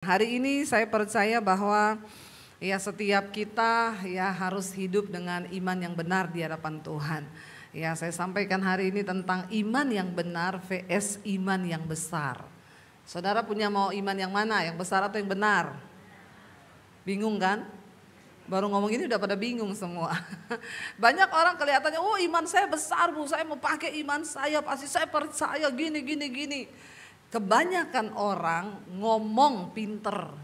Hari ini saya percaya bahwa ya setiap kita ya harus hidup dengan iman yang benar di hadapan Tuhan. Ya, saya sampaikan hari ini tentang iman yang benar vs iman yang besar. Saudara punya mau iman yang mana? Yang besar atau yang benar? Bingung kan? Baru ngomong ini udah pada bingung semua. Banyak orang kelihatannya, oh iman saya besar bu, saya mau pakai iman saya, pasti saya percaya gini. Kebanyakan orang ngomong pinter,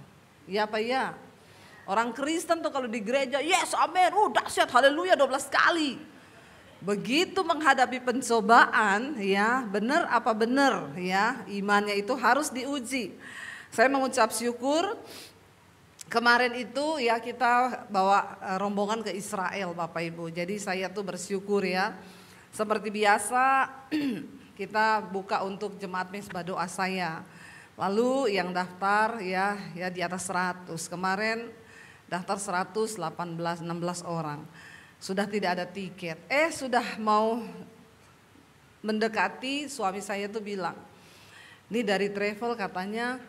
ya apa ya? Orang Kristen tuh kalau di gereja, yes amin, dahsyat haleluya 12 kali. Begitu menghadapi pencobaan, ya benar apa benar ya, imannya itu harus diuji. Saya mengucap syukur. Kemarin itu ya kita bawa rombongan ke Israel Bapak Ibu. Jadi saya tuh bersyukur ya. Seperti biasa kita buka untuk jemaat mesbah doa saya. Lalu yang daftar ya di atas 100. Kemarin daftar 118 16 orang. Sudah tidak ada tiket. Sudah mau mendekati, suami saya tuh bilang, ini dari travel katanya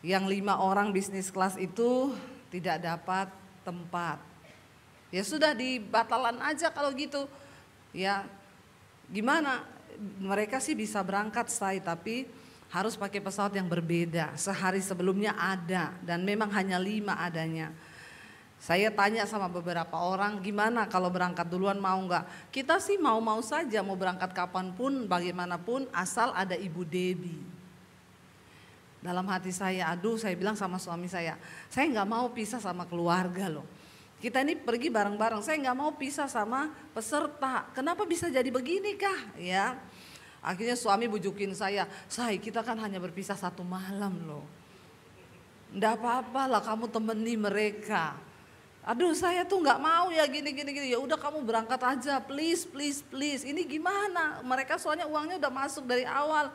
yang 5 orang bisnis kelas itu tidak dapat tempat. Ya sudah dibatalan aja kalau gitu. Ya gimana? Mereka sih bisa berangkat tapi harus pakai pesawat yang berbeda. Sehari sebelumnya ada dan memang hanya 5 adanya. Saya tanya sama beberapa orang, gimana kalau berangkat duluan mau nggak? Kita sih mau saja, mau berangkat kapanpun, bagaimanapun, asal ada Ibu Debbie. Dalam hati saya, saya bilang sama suami saya nggak mau pisah sama keluarga loh. Kita ini pergi bareng-bareng, saya nggak mau pisah sama peserta. Kenapa bisa jadi begini kah? Ya, akhirnya suami bujukin saya, kita kan hanya berpisah 1 malam loh. Nggak apa-apa lah, kamu temani mereka. Saya tuh nggak mau ya gini. Ya udah kamu berangkat aja, please. Ini gimana? Mereka soalnya uangnya udah masuk dari awal.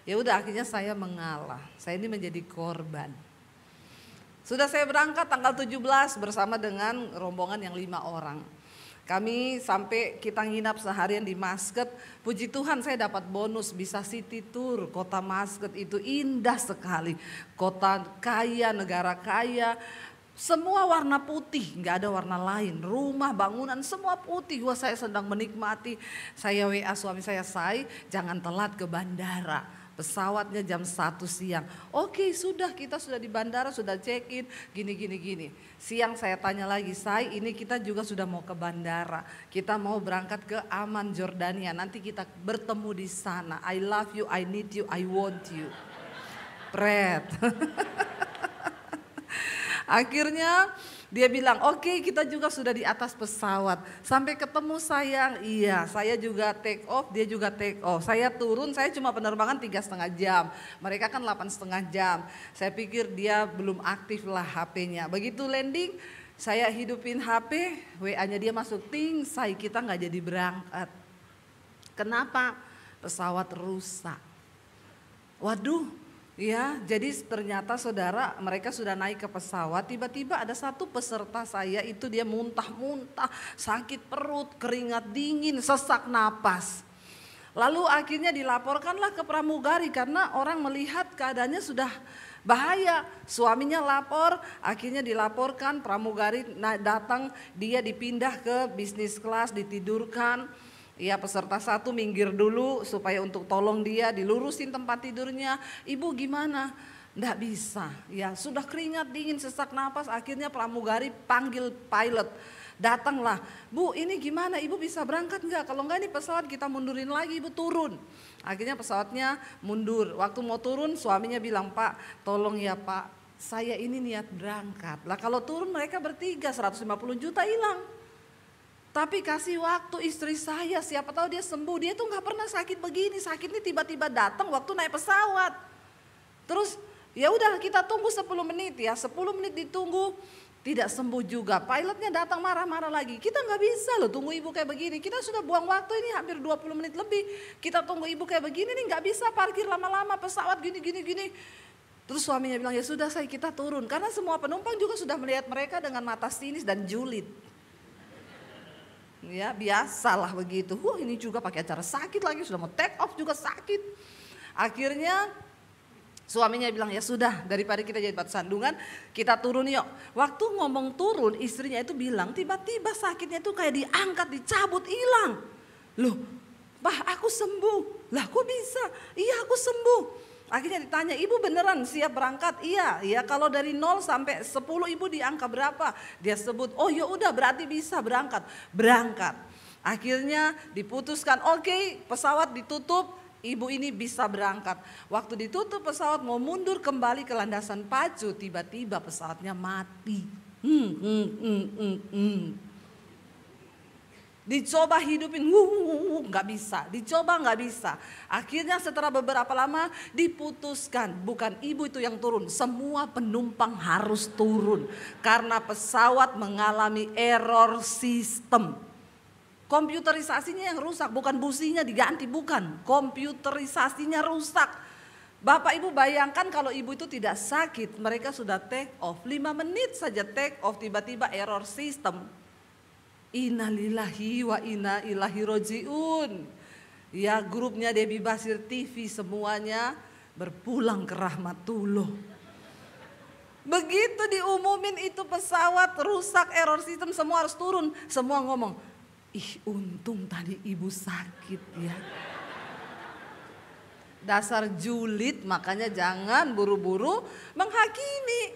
Ya udah akhirnya saya mengalah. Saya ini menjadi korban. Sudah saya berangkat tanggal 17 bersama dengan rombongan yang 5 orang. Kami sampai kita nginap seharian di Muscat. Puji Tuhan saya dapat bonus bisa city tour. Kota Muscat itu indah sekali. Kota kaya, negara kaya. Semua warna putih, nggak ada warna lain. Rumah, bangunan, semua putih. Saya sedang menikmati. Saya WA suami saya, jangan telat ke bandara. Pesawatnya jam 1 siang. Oke, kita sudah di bandara, sudah check in, gini. Siang saya tanya lagi, ini kita juga sudah mau ke bandara. Kita mau berangkat ke Amman, Jordania. Nanti kita bertemu di sana. I love you, I need you, I want you. Pret. Akhirnya dia bilang, oke, kita juga sudah di atas pesawat. Sampai ketemu sayang, iya saya juga take off, dia juga take off. Saya turun, saya cuma penerbangan 3,5 jam. Mereka kan 8,5 jam. Saya pikir dia belum aktif lah HP-nya. Begitu landing, saya hidupin HP, WA-nya dia masuk ting, kita gak jadi berangkat. Kenapa? Pesawat rusak. Waduh. Ya, jadi ternyata saudara mereka sudah naik ke pesawat, tiba-tiba ada satu peserta saya itu dia muntah-muntah, sakit perut, keringat dingin, sesak napas. Lalu akhirnya dilaporkanlah ke pramugari karena orang melihat keadaannya sudah bahaya. Suaminya lapor, akhirnya dilaporkan, pramugari datang, dia dipindah ke bisnis kelas, ditidurkan. Ya peserta 1 minggir dulu supaya untuk tolong dia dilurusin tempat tidurnya. Ibu gimana? Nggak bisa, ya sudah keringat dingin, sesak napas. Akhirnya pramugari panggil pilot. Datanglah, Bu ini gimana, ibu bisa berangkat nggak? Kalau nggak ini pesawat kita mundurin lagi, ibu turun. Akhirnya pesawatnya mundur. Waktu mau turun suaminya bilang, Pak tolong ya Pak, saya ini niat berangkat. Lah kalau turun mereka bertiga 150 juta hilang. Tapi kasih waktu istri saya, siapa tahu dia sembuh. Dia tuh nggak pernah sakit begini, sakitnya tiba-tiba datang waktu naik pesawat. Terus ya udah kita tunggu 10 menit ya, 10 menit ditunggu tidak sembuh juga. Pilotnya datang marah-marah lagi. Kita nggak bisa loh tunggu ibu kayak begini. Kita sudah buang waktu ini hampir 20 menit lebih. Kita tunggu ibu kayak begini nih nggak bisa parkir lama-lama pesawat gini. Terus suaminya bilang ya sudah kita turun karena semua penumpang juga sudah melihat mereka dengan mata sinis dan julid. Ya biasalah begitu. Ini juga pakai acara sakit lagi, sudah mau take off juga sakit. Akhirnya Suaminya bilang, ya sudah, daripada kita jadi batu sandungan, kita turun yuk. Waktu ngomong turun, istrinya itu bilang, tiba-tiba sakitnya itu kayak diangkat, dicabut, hilang. Loh, Pak, aku sembuh. Lah kok bisa? Iya, aku sembuh. Akhirnya ditanya, ibu beneran siap berangkat? Iya, ya kalau dari 0 sampai 10 ibu di angka berapa? Dia sebut, oh ya udah berarti bisa berangkat. Berangkat. Akhirnya diputuskan, oke, pesawat ditutup. Ibu ini bisa berangkat. Waktu ditutup pesawat mau mundur kembali ke landasan pacu, tiba-tiba pesawatnya mati. Dicoba hidupin, nggak bisa. Dicoba nggak bisa. Akhirnya setelah beberapa lama diputuskan, bukan ibu itu yang turun, semua penumpang harus turun karena pesawat mengalami error sistem. Komputerisasinya yang rusak, bukan businya diganti, bukan. Komputerisasinya rusak. Bapak ibu bayangkan kalau ibu itu tidak sakit, mereka sudah take off. 5 menit saja take off, tiba-tiba error sistem. Innalillahi wa inna ilaihi rojiun. Ya, grupnya Debbie Basir TV semuanya berpulang ke rahmatullah. Begitu diumumin itu pesawat rusak, error sistem, semua harus turun. Semua ngomong, ih untung tadi ibu sakit ya. Dasar julid, makanya jangan buru-buru menghakimi.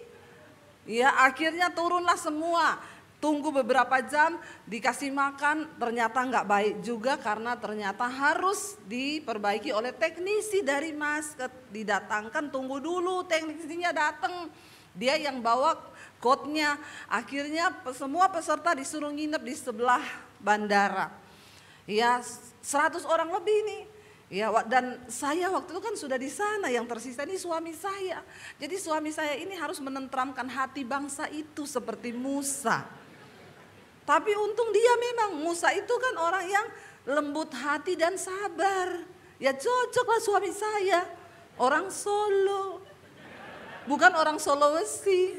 Ya akhirnya turunlah semua. Tunggu beberapa jam dikasih makan, ternyata nggak baik juga karena ternyata harus diperbaiki oleh teknisi dari Masket. Didatangkan, tunggu dulu teknisinya datang. Dia yang bawa kodnya. Akhirnya semua peserta disuruh nginep di sebelah bandara. Ya 100 orang lebih nih. Ya, dan saya waktu itu kan sudah di sana, yang tersisa ini suami saya. Jadi suami saya ini harus menenteramkan hati bangsa itu seperti Musa. Tapi untung dia memang, Musa itu kan orang yang lembut hati dan sabar. Ya cocoklah suami saya, orang Solo. Bukan orang Sulawesi.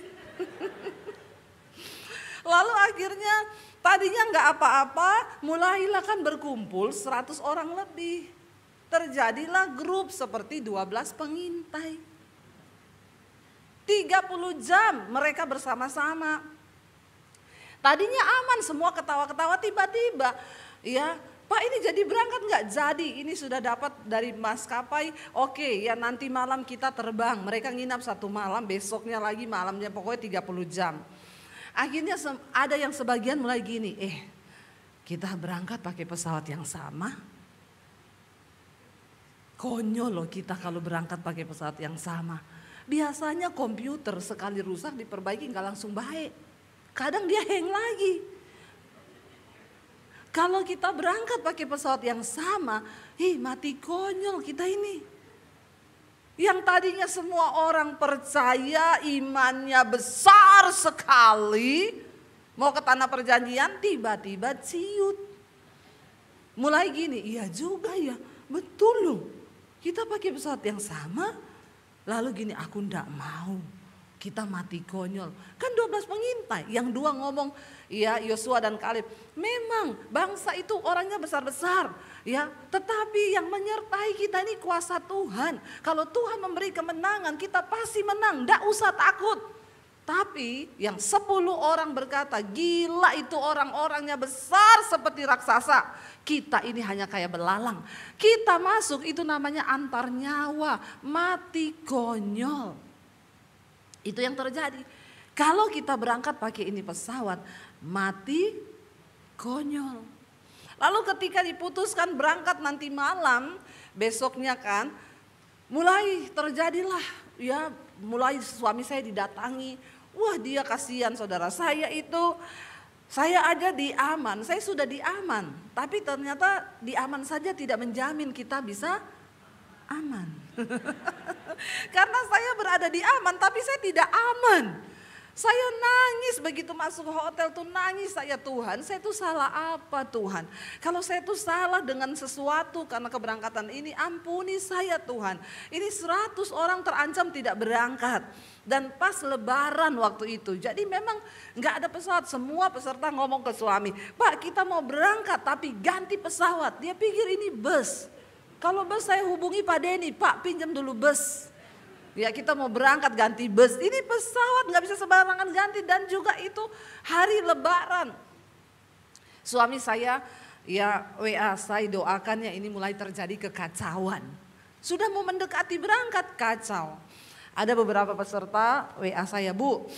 Lalu akhirnya tadinya nggak apa-apa, mulailah kan berkumpul 100 orang lebih. Terjadilah grup seperti 12 pengintai. 30 jam mereka bersama-sama. Tadinya aman, semua ketawa-ketawa, tiba-tiba ya Pak ini jadi berangkat nggak? Jadi, ini sudah dapat dari maskapai. Oke ya nanti malam kita terbang. Mereka nginap 1 malam, besoknya lagi malamnya, pokoknya 30 jam. Akhirnya ada yang sebagian mulai gini, kita berangkat pakai pesawat yang sama. Konyol loh kita kalau berangkat pakai pesawat yang sama. Biasanya komputer sekali rusak diperbaiki nggak langsung baik. Kadang dia hang lagi. Kalau kita berangkat pakai pesawat yang sama, mati konyol kita ini. Yang tadinya semua orang percaya imannya besar sekali, mau ke tanah perjanjian tiba-tiba ciut. Mulai gini, iya juga ya, betul loh. Kita pakai pesawat yang sama, lalu gini, aku ndak mau. Kita mati konyol. Kan 12 pengintai, yang 2 ngomong, ya Yosua dan Kaleb. Memang bangsa itu orangnya besar-besar, ya. Tetapi yang menyertai kita ini kuasa Tuhan. Kalau Tuhan memberi kemenangan, kita pasti menang, ndak usah takut. Tapi yang 10 orang berkata, gila itu orang-orangnya besar seperti raksasa. Kita ini hanya kayak belalang. Kita masuk itu namanya antar nyawa, mati konyol. Itu yang terjadi. Kalau kita berangkat pakai ini pesawat, mati konyol. Lalu ketika diputuskan berangkat nanti malam, besoknya kan, mulai terjadilah, ya mulai suami saya didatangi. Wah dia kasihan saudara saya itu, saya aja di aman, saya sudah di aman. Tapi ternyata di aman saja tidak menjamin kita bisa aman. Karena saya berada di aman tapi saya tidak aman. Saya nangis begitu masuk hotel tuh, nangis saya, Tuhan saya tuh salah apa Tuhan. Kalau saya tuh salah dengan sesuatu karena keberangkatan ini, ampuni saya Tuhan. Ini 100 orang terancam tidak berangkat. Dan pas lebaran waktu itu, jadi memang gak ada pesawat. Semua peserta ngomong ke suami, Pak kita mau berangkat tapi ganti pesawat. Dia pikir ini bus. Kalau bus saya hubungi Pak Denny, Pak pinjam dulu bus. Ya kita mau berangkat ganti bus, ini pesawat nggak bisa sembarangan ganti, dan juga itu hari Lebaran. Suami saya ya WA saya, doakannya ini mulai terjadi kekacauan. Sudah mau mendekati berangkat, kacau. Ada beberapa peserta WA saya, Bu,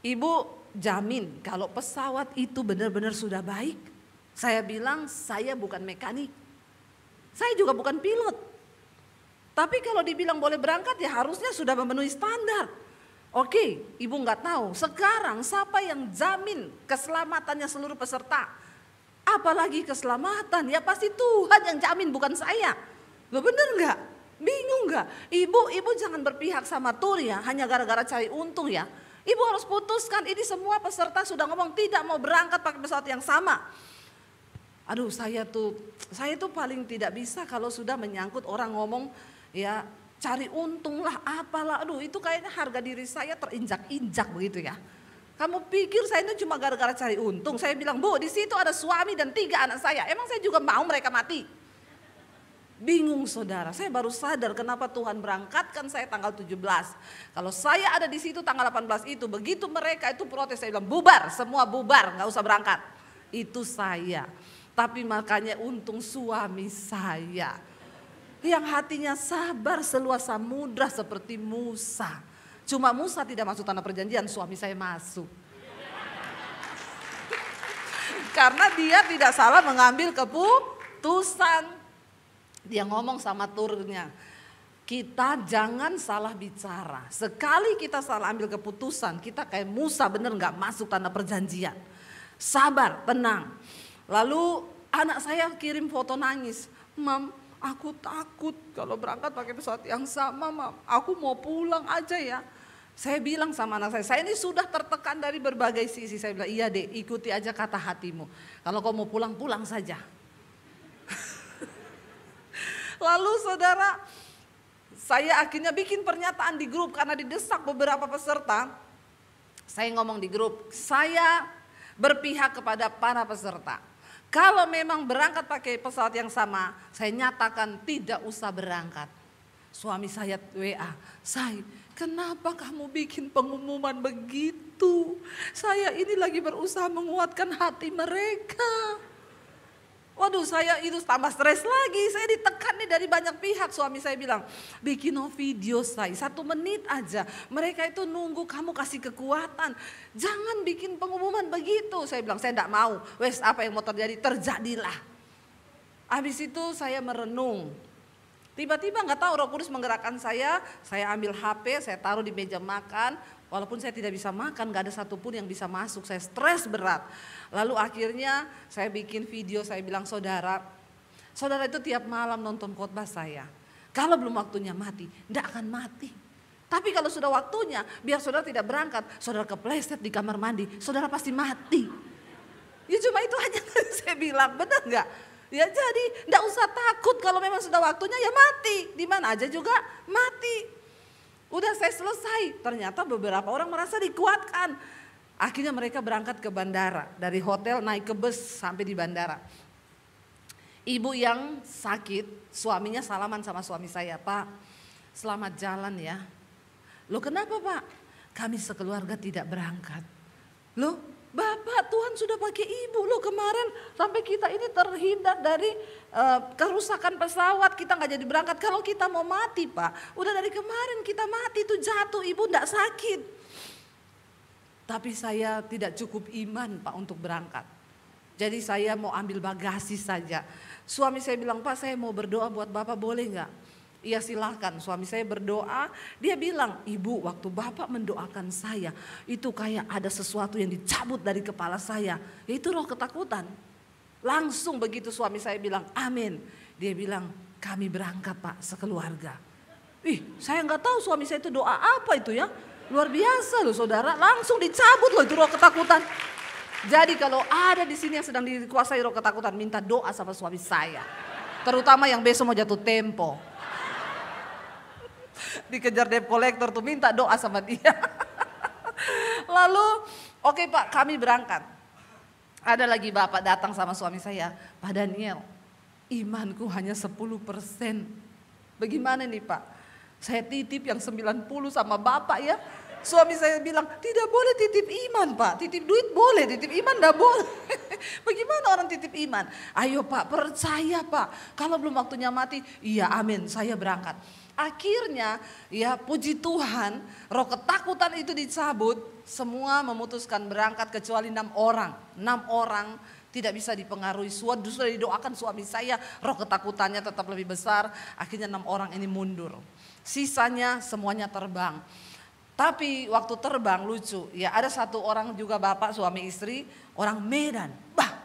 Ibu jamin kalau pesawat itu benar-benar sudah baik? Saya bilang saya bukan mekanik, saya juga bukan pilot. Tapi kalau dibilang boleh berangkat ya harusnya sudah memenuhi standar. Oke, Ibu nggak tahu. Sekarang siapa yang jamin keselamatannya seluruh peserta? Apalagi keselamatan, ya pasti Tuhan yang jamin, bukan saya. Loh bener nggak? Bingung nggak? Ibu jangan berpihak sama tur ya, hanya gara-gara cari untung ya. Ibu harus putuskan, ini semua peserta sudah ngomong tidak mau berangkat pakai pesawat yang sama. Aduh saya tuh paling tidak bisa kalau sudah menyangkut orang ngomong ya cari untung lah apalah. Aduh itu kayaknya harga diri saya terinjak-injak begitu ya. Kamu pikir saya itu cuma gara-gara cari untung? Saya bilang, Bu, di situ ada suami dan 3 anak saya. Emang saya juga mau mereka mati? Bingung saudara, saya baru sadar kenapa Tuhan berangkatkan saya tanggal 17. Kalau saya ada di situ tanggal 18 itu, begitu mereka itu protes, saya bilang bubar, semua bubar, nggak usah berangkat. Itu saya. Tapi makanya untung suami saya yang hatinya sabar seluas samudra seperti Musa. Cuma Musa tidak masuk tanah perjanjian, suami saya masuk. Karena dia tidak salah mengambil keputusan. Dia ngomong sama turnya, kita jangan salah bicara. Sekali kita salah ambil keputusan, kita kayak Musa bener gak masuk tanah perjanjian. Sabar, tenang. Lalu anak saya kirim foto nangis. Mam, aku takut kalau berangkat pakai pesawat yang sama, Mam. Aku mau pulang aja ya. Saya bilang sama anak saya ini sudah tertekan dari berbagai sisi. Saya bilang, iya Dek, ikuti aja kata hatimu. Kalau kau mau pulang, pulang saja. Lalu saudara, saya akhirnya bikin pernyataan di grup karena didesak beberapa peserta. Saya ngomong di grup, saya berpihak kepada para peserta. Kalau memang berangkat pakai pesawat yang sama, saya nyatakan tidak usah berangkat. Suami saya WA, Say, kenapa kamu bikin pengumuman begitu? Saya ini lagi berusaha menguatkan hati mereka. Waduh saya itu tambah stres lagi, saya ditekan nih dari banyak pihak. Suami saya bilang, bikin video saya 1 menit aja. Mereka itu nunggu kamu kasih kekuatan. Jangan bikin pengumuman begitu. Saya bilang, saya enggak mau. Wes apa yang mau terjadi, terjadilah. Habis itu saya merenung. Tiba-tiba nggak tahu Roh Kudus menggerakkan saya ambil HP, saya taruh di meja makan. Walaupun saya tidak bisa makan, gak ada satupun yang bisa masuk, saya stres berat. Lalu akhirnya saya bikin video, saya bilang saudara itu tiap malam nonton khotbah saya. Kalau belum waktunya mati, tidak akan mati. Tapi kalau sudah waktunya, biar saudara tidak berangkat, saudara kepleset di kamar mandi, saudara pasti mati. Ya cuma itu aja saya bilang, benar gak? Ya jadi tidak usah takut kalau memang sudah waktunya ya mati. Di mana aja juga mati. Udah saya selesai, ternyata beberapa orang merasa dikuatkan. Akhirnya mereka berangkat ke bandara, dari hotel naik ke bus sampai di bandara. Ibu yang sakit, suaminya salaman sama suami saya, Pak selamat jalan ya. Loh kenapa Pak? Kami sekeluarga tidak berangkat. Loh Bapak, Tuhan sudah pakai ibu loh kemarin sampai kita ini terhindar dari kerusakan pesawat, kita nggak jadi berangkat. Kalau kita mau mati Pak, udah dari kemarin kita mati itu jatuh, ibu nggak sakit. Tapi saya tidak cukup iman Pak untuk berangkat. Jadi saya mau ambil bagasi saja. Suami saya bilang, Pak saya mau berdoa buat Bapak boleh nggak? Iya silahkan, suami saya berdoa, dia bilang, Ibu waktu Bapak mendoakan saya, itu kayak ada sesuatu yang dicabut dari kepala saya, yaitu roh ketakutan. Langsung begitu suami saya bilang, amin. Dia bilang, kami berangkat Pak sekeluarga. Saya nggak tahu suami saya itu doa apa itu ya, luar biasa loh saudara, langsung dicabut loh itu roh ketakutan. Jadi kalau ada di sini yang sedang dikuasai roh ketakutan, minta doa sama suami saya. Terutama yang besok mau jatuh tempo. Dikejar debt collector tuh, minta doa sama dia. Lalu oke Pak kami berangkat. Ada lagi bapak datang sama suami saya, Pak Daniel imanku hanya 10%. Bagaimana nih Pak? Saya titip yang 90 sama bapak ya. Suami saya bilang, tidak boleh titip iman Pak, titip duit boleh, titip iman enggak boleh. Bagaimana orang titip iman? Ayo Pak, percaya Pak, kalau belum waktunya mati, iya amin, saya berangkat. Akhirnya ya puji Tuhan, roh ketakutan itu dicabut, semua memutuskan berangkat kecuali 6 orang. 6 orang tidak bisa dipengaruhi, sudah didoakan suami saya, roh ketakutannya tetap lebih besar. Akhirnya 6 orang ini mundur, sisanya semuanya terbang. Tapi waktu terbang lucu, ya ada 1 orang juga bapak suami istri, orang Medan.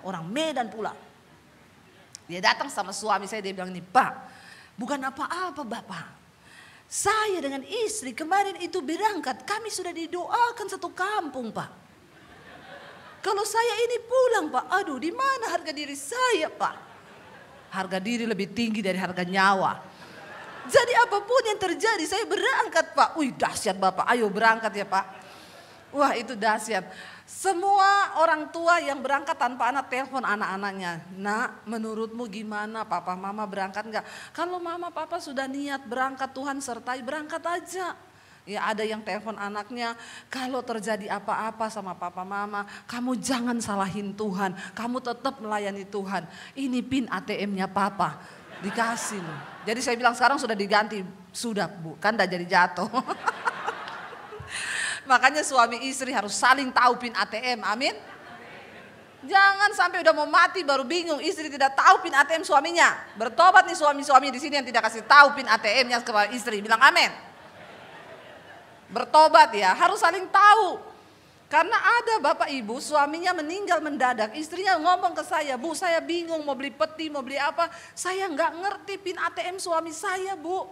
Orang Medan pula. Dia datang sama suami saya, dia bilang ini, Pak, bukan apa-apa Bapak. Saya dengan istri kemarin itu berangkat, kami sudah didoakan satu kampung Pak. Kalau saya ini pulang Pak, aduh di mana harga diri saya Pak? Harga diri lebih tinggi dari harga nyawa. Jadi apapun yang terjadi saya berangkat Pak. Wih dahsyat Bapak, ayo berangkat ya Pak. Wah itu dahsyat. Semua orang tua yang berangkat tanpa anak telepon anak-anaknya. Nak menurutmu gimana, papa mama berangkat enggak? Kalau mama papa sudah niat berangkat, Tuhan sertai, berangkat aja. Ya ada yang telepon anaknya, kalau terjadi apa-apa sama papa mama, kamu jangan salahin Tuhan, kamu tetap melayani Tuhan. Ini pin ATM-nya papa, dikasih loh. Jadi saya bilang sekarang sudah diganti, sudah Bu, kan udah jadi jatuh. Makanya suami istri harus saling tahu pin ATM, amin. Jangan sampai udah mau mati baru bingung istri tidak tahu pin ATM suaminya. Bertobat nih suami-suami di sini yang tidak kasih tahu pin ATM-nya kepada istri, bilang amin. Bertobat ya, harus saling tahu. Karena ada bapak ibu suaminya meninggal mendadak, istrinya ngomong ke saya, Bu saya bingung mau beli peti, mau beli apa, saya nggak ngerti pin ATM suami saya Bu.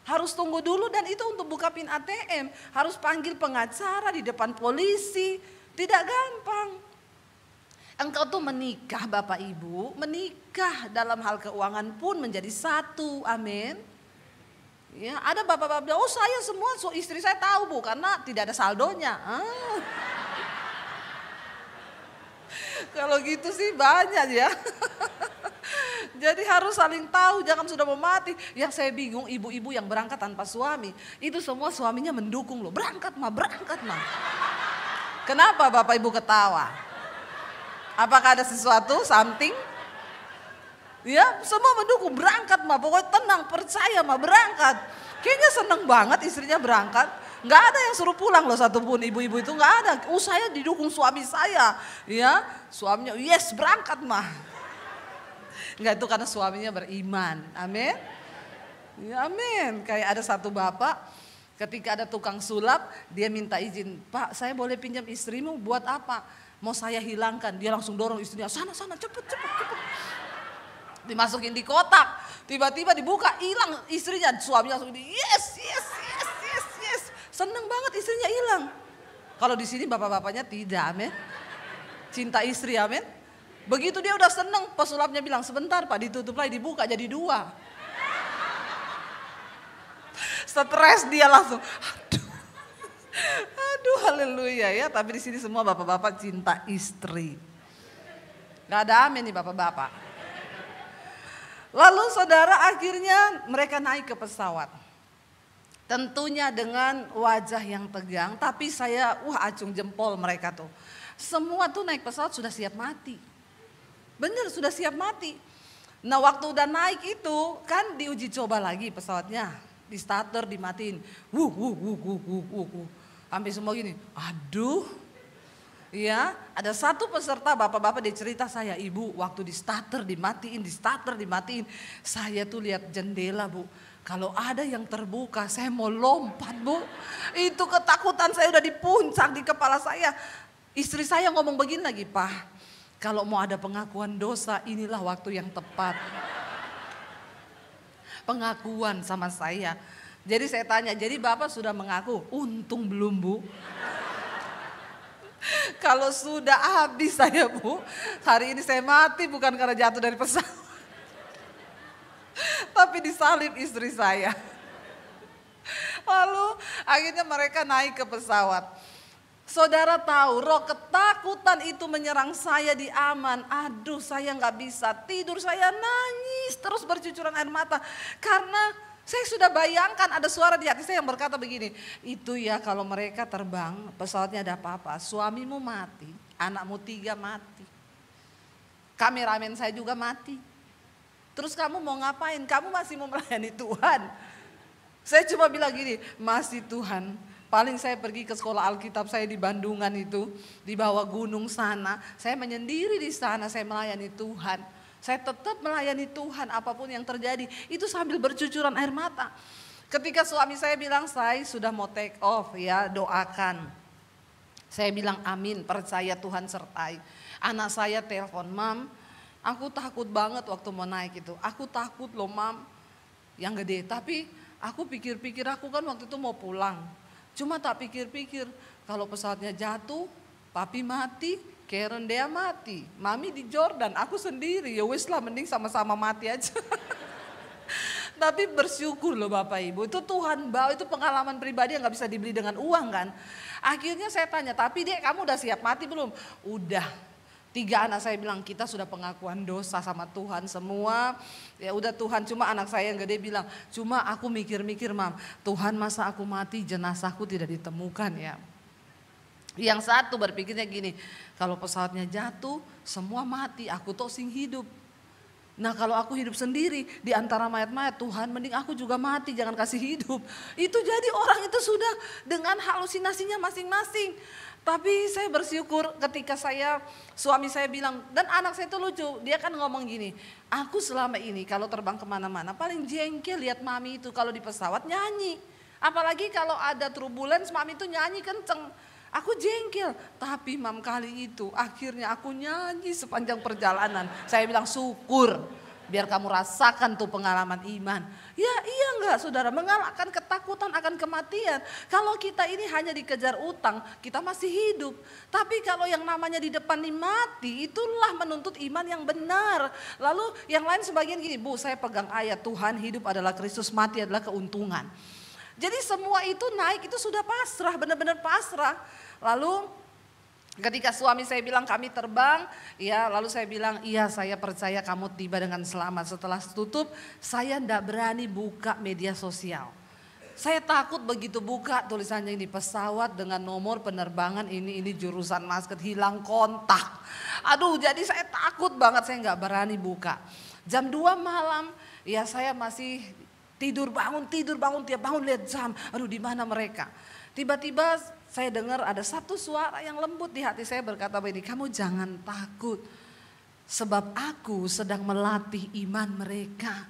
Harus tunggu dulu dan itu untuk buka pin ATM, harus panggil pengacara di depan polisi, tidak gampang. Engkau tuh menikah bapak ibu, menikah dalam hal keuangan pun menjadi satu, amin. Ya, ada bapak-bapak bilang, oh saya semua istri saya tahu Bu karena tidak ada saldonya. Kalau gitu sih banyak ya. Jadi harus saling tahu, jangan sudah mau mati. Yang saya bingung ibu-ibu yang berangkat tanpa suami, itu semua suaminya mendukung loh. Berangkat mah, berangkat mah. Kenapa bapak ibu ketawa? Apakah ada sesuatu, something? Ya semua mendukung, berangkat mah, pokoknya tenang, percaya mah berangkat. Kayaknya seneng banget istrinya berangkat. Nggak ada yang suruh pulang loh satupun, ibu-ibu itu nggak ada. Saya didukung suami saya, ya suaminya yes berangkat mah. Nggak, itu karena suaminya beriman, amin. Ya, amin. Kayak ada satu bapak, ketika ada tukang sulap, dia minta izin, Pak saya boleh pinjam istrimu buat apa? Mau saya hilangkan, dia langsung dorong istrinya, sana cepet. Dimasukin di kotak, tiba-tiba dibuka, hilang istrinya, suaminya langsung yes. Seneng banget istrinya hilang. Kalau di sini bapak-bapaknya tidak, amin. Cinta istri, amin. Begitu dia udah seneng, pesulapnya bilang sebentar Pak, ditutup lagi, dibuka jadi 2. Stres dia langsung, aduh haleluya ya. Tapi di sini semua bapak-bapak cinta istri. Gak ada amin nih bapak-bapak. Lalu saudara akhirnya mereka naik ke pesawat. Tentunya dengan wajah yang tegang, tapi saya acung jempol mereka tuh. Semua tuh naik pesawat sudah siap mati. Bener sudah siap mati. Nah waktu udah naik itu kan diuji coba lagi pesawatnya. Di starter dimatiin. Sampai semua gini, aduh. Ya, ada satu peserta bapak-bapak dia cerita saya, Ibu waktu di starter dimatiin. Saya tuh lihat jendela Bu. Kalau ada yang terbuka saya mau lompat Bu. Itu ketakutan saya udah di puncak di kepala saya. Istri saya ngomong begini lagi, Pak, kalau mau ada pengakuan dosa inilah waktu yang tepat. Pengakuan sama saya. Jadi saya tanya, jadi Bapak sudah mengaku? Untung belum Bu. Kalau sudah habis saya Bu. Hari ini saya mati bukan karena jatuh dari pesawat. Tapi disalib istri saya. Lalu akhirnya mereka naik ke pesawat. Saudara tahu roh ketakutan itu menyerang saya di aman. Aduh saya gak bisa tidur, saya nangis terus bercucuran air mata. Karena Saya sudah bayangkan ada suara di hati saya yang berkata begini, itu ya kalau mereka terbang pesawatnya ada apa-apa, suamimu mati, anakmu 3 mati, kameramen saya juga mati. Terus kamu mau ngapain? Kamu masih mau melayani Tuhan? Saya cuma bilang gini, masih Tuhan. Paling saya pergi ke sekolah Alkitab saya di Bandungan itu, di bawah gunung sana. Saya menyendiri di sana, saya melayani Tuhan. Saya tetap melayani Tuhan apapun yang terjadi. Itu sambil bercucuran air mata. Ketika suami saya bilang, saya sudah mau take off ya, doakan. Saya bilang amin, percaya Tuhan sertai. Anak saya telepon, Mam, aku takut banget waktu mau naik itu. Aku takut loh Mam, yang gede. Tapi aku pikir-pikir, aku kan waktu itu mau pulang. Cuma tak pikir-pikir, kalau pesawatnya jatuh, papi mati, Karen dia mati. Mami di Jordan, aku sendiri. Ya wis lah, mending sama-sama mati aja. Tapi bersyukur loh Bapak Ibu, itu Tuhan bawa, itu pengalaman pribadi yang gak bisa dibeli dengan uang kan. Akhirnya saya tanya, tapi Dek kamu udah siap mati belum? Udah. 3 anak saya bilang kita sudah pengakuan dosa sama Tuhan semua. Ya udah Tuhan, cuma anak saya yang gede bilang, cuma aku mikir-mikir Mam, Tuhan masa aku mati jenazahku tidak ditemukan ya. Yang satu berpikirnya gini, kalau pesawatnya jatuh semua mati, aku tuh sing hidup. Nah kalau aku hidup sendiri di antara mayat-mayat, Tuhan mending aku juga mati, jangan kasih hidup. Itu jadi orang itu sudah dengan halusinasinya masing-masing. Tapi saya bersyukur ketika suami saya bilang, dan anak saya itu lucu, dia kan ngomong gini, aku selama ini kalau terbang kemana-mana paling jengkel lihat mami itu kalau di pesawat nyanyi. Apalagi kalau ada turbulence, mami itu nyanyi kenceng. Aku jengkel, tapi Mam kali itu akhirnya aku nyanyi sepanjang perjalanan. Saya bilang syukur, biar kamu rasakan tuh pengalaman iman. Ya iya enggak saudara, mengalahkan ketakutan akan kematian. Kalau kita ini hanya dikejar utang, kita masih hidup. Tapi kalau yang namanya di depan ini mati, itulah menuntut iman yang benar. Lalu yang lain sebagian gini, Bu saya pegang ayat, Tuhan hidup adalah Kristus, mati adalah keuntungan. Jadi semua itu naik, itu sudah pasrah, benar-benar pasrah. Lalu ketika suami saya bilang kami terbang, ya lalu saya bilang iya saya percaya kamu tiba dengan selamat. Setelah tutup saya tidak berani buka media sosial. Saya takut begitu buka tulisannya ini pesawat dengan nomor penerbangan ini jurusan Masket hilang kontak. Aduh jadi saya takut banget, saya nggak berani buka. Jam 2 malam ya saya masih tidur bangun tiap bangun lihat jam. Aduh di mana mereka? Tiba-tiba saya dengar ada satu suara yang lembut di hati saya berkata begini, kamu jangan takut sebab aku sedang melatih iman mereka.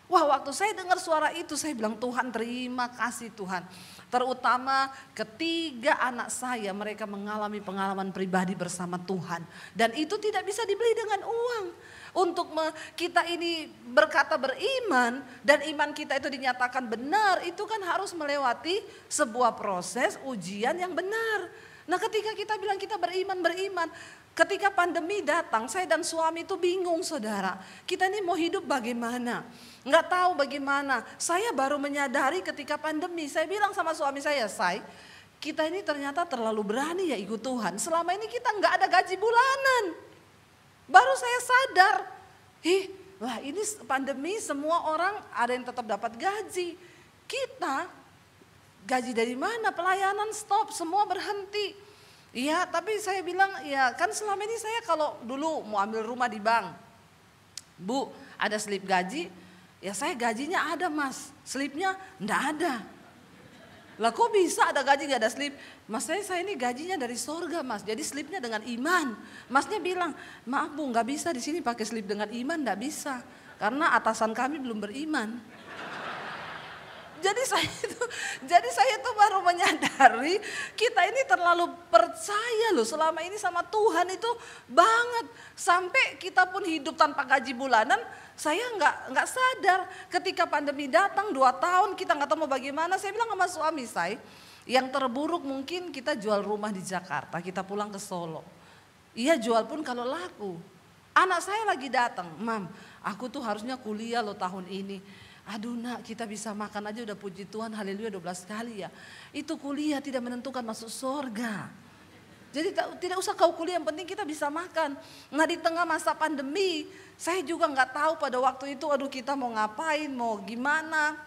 Wah waktu saya dengar suara itu saya bilang Tuhan terima kasih Tuhan. Terutama ketiga anak saya mereka mengalami pengalaman pribadi bersama Tuhan. Dan itu tidak bisa dibeli dengan uang. Untuk kita ini berkata beriman dan iman kita itu dinyatakan benar, itu kan harus melewati sebuah proses ujian yang benar. Nah ketika kita bilang kita beriman, ketika pandemi datang saya dan suami itu bingung saudara. Kita ini mau hidup bagaimana? Nggak tahu bagaimana. Saya baru menyadari ketika pandemi, saya bilang sama suami saya, kita ini ternyata terlalu berani ya ikut Tuhan. Selama ini kita nggak ada gaji bulanan. Baru saya sadar, lah ini pandemi semua orang ada yang tetap dapat gaji. Kita gaji dari mana? Pelayanan stop, semua berhenti. Iya tapi saya bilang ya kan selama ini saya kalau dulu mau ambil rumah di bank. Bu ada slip gaji, ya saya gajinya ada mas, slipnya enggak ada. Lah kok bisa ada gaji gak ada slip? Mas saya ini gajinya dari sorga mas, jadi slipnya dengan iman. Masnya bilang, maaf bu gak bisa di sini pakai slip dengan iman, gak bisa. Karena atasan kami belum beriman. Jadi saya itu baru menyadari kita ini terlalu percaya loh selama ini sama Tuhan itu banget. Sampai kita pun hidup tanpa gaji bulanan, saya nggak sadar ketika pandemi datang 2 tahun kita nggak tahu mau bagaimana. Saya bilang sama suami saya, yang terburuk mungkin kita jual rumah di Jakarta, kita pulang ke Solo. Iya jual pun kalau laku. Anak saya lagi datang, Mam, aku tuh harusnya kuliah loh tahun ini. Aduh nak kita bisa makan aja udah puji Tuhan haleluya 12 kali ya. Itu kuliah tidak menentukan masuk surga. Jadi tidak usah kau kuliah yang penting kita bisa makan. Nah di tengah masa pandemi saya juga gak tahu pada waktu itu aduh kita mau ngapain mau gimana.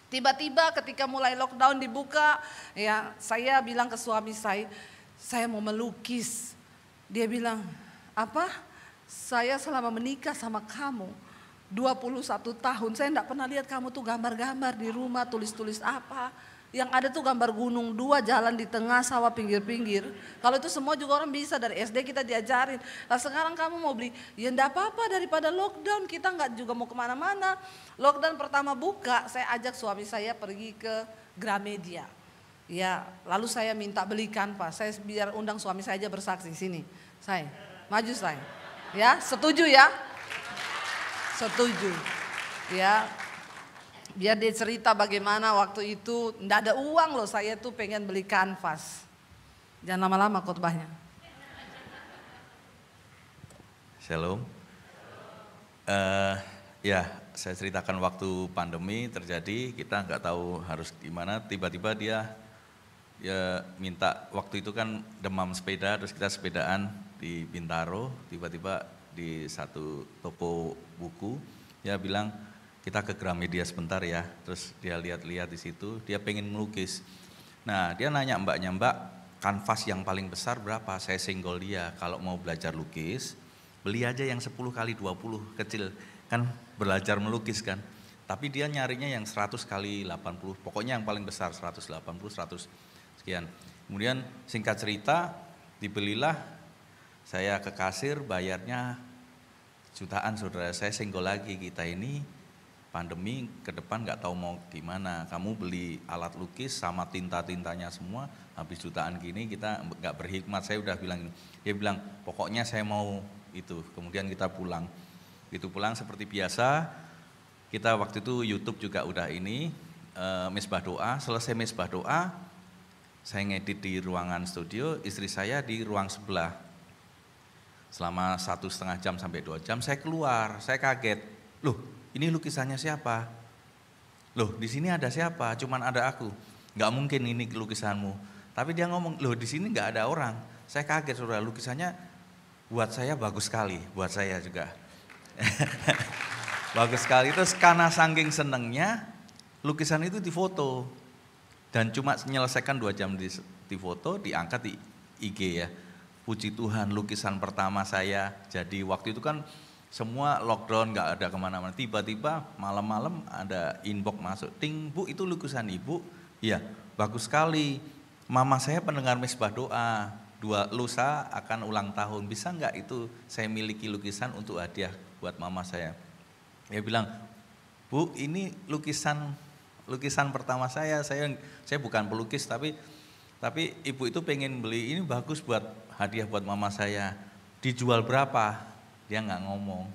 Tiba-tiba ketika mulai lockdown dibuka, ya saya bilang ke suami saya mau melukis. Dia bilang, apa? Saya selama menikah sama kamu 21 tahun, saya enggak pernah lihat kamu tuh gambar-gambar di rumah, tulis-tulis apa. Yang ada tuh gambar gunung 2, jalan di tengah, sawah pinggir-pinggir. Kalau itu semua juga orang bisa, dari SD kita diajarin. Nah sekarang kamu mau beli, ya enggak apa-apa daripada lockdown, kita enggak juga mau kemana-mana. Lockdown pertama buka, saya ajak suami saya pergi ke Gramedia. Ya, lalu saya minta beli kanvas, saya biar undang suami saya aja bersaksi, sini. Saya, maju saya. Ya, setuju ya? Setuju. Ya. Biar dia cerita bagaimana waktu itu enggak ada uang loh, saya tuh pengen beli kanvas. Jangan lama-lama khotbahnya. Shalom. Ya, saya ceritakan waktu pandemi terjadi, kita nggak tahu harus gimana. Tiba-tiba dia minta, waktu itu kan demam sepeda, terus kita sepedaan di Bintaro. Tiba-tiba di satu toko buku, dia bilang, kita ke Gramedia sebentar ya, terus dia lihat-lihat di situ, dia pengen melukis. Nah dia nanya mbaknya, mbak kanvas yang paling besar berapa? Saya senggol dia, kalau mau belajar lukis, beli aja yang 10x20 kecil, kan belajar melukis kan. Tapi dia nyarinya yang 100x80, pokoknya yang paling besar 180, 100 sekian. Kemudian singkat cerita, dibelilah, saya ke kasir, bayarnya jutaan saudara, saya senggol lagi, kita ini pandemi ke depan nggak tahu mau gimana, kamu beli alat lukis sama tinta-tintanya semua habis jutaan gini, kita nggak berhikmat. Saya udah bilang, dia bilang pokoknya saya mau itu. Kemudian kita pulang, itu pulang seperti biasa. Kita waktu itu YouTube juga udah ini mesbah doa. Selesai mesbah doa, saya ngedit di ruangan studio, istri saya di ruang sebelah. Selama 1,5 jam sampai 2 jam saya keluar, saya kaget, loh ini lukisannya siapa? Loh di sini ada siapa? Cuman ada aku. Nggak mungkin ini lukisanmu. Tapi dia ngomong, loh di sini nggak ada orang. Saya kaget saudara, lukisannya buat saya bagus sekali, buat saya juga. Bagus sekali. Terus karena saking senengnya, lukisan itu difoto. Dan cuma menyelesaikan 2 jam di foto, diangkat di IG ya. Puji Tuhan, lukisan pertama saya. Jadi waktu itu kan semua lockdown, nggak ada kemana-mana. Tiba-tiba malam-malam ada inbox masuk, ting bu itu lukisan ibu, iya bagus sekali. Mama saya pendengar mesbah doa, lusa akan ulang tahun, bisa nggak itu saya miliki lukisan untuk hadiah buat mama saya. Dia bilang, bu ini lukisan pertama saya bukan pelukis tapi ibu itu pengen beli, ini bagus buat hadiah buat mama saya. Dijual berapa? Dia nggak ngomong.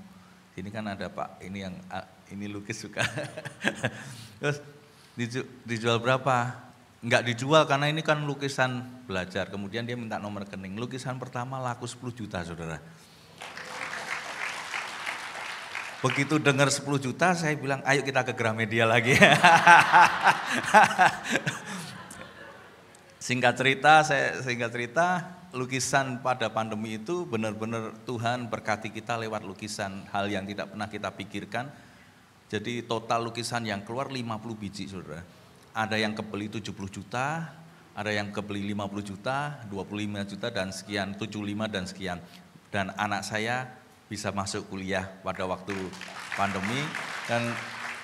Ini kan ada Pak, ini yang ini lukis suka. Terus dijual berapa? Nggak dijual karena ini kan lukisan belajar. Kemudian dia minta nomor rekening. Lukisan pertama laku 10 juta saudara. Begitu dengar 10 juta saya bilang ayo kita ke Gramedia lagi. Singkat cerita, lukisan pada pandemi itu benar-benar Tuhan berkati kita lewat lukisan, hal yang tidak pernah kita pikirkan. Jadi total lukisan yang keluar 50 biji saudara. Ada yang kebeli 70 juta, ada yang kebeli 50 juta, 25 juta dan sekian, 75 dan sekian. Dan anak saya bisa masuk kuliah pada waktu pandemi. Dan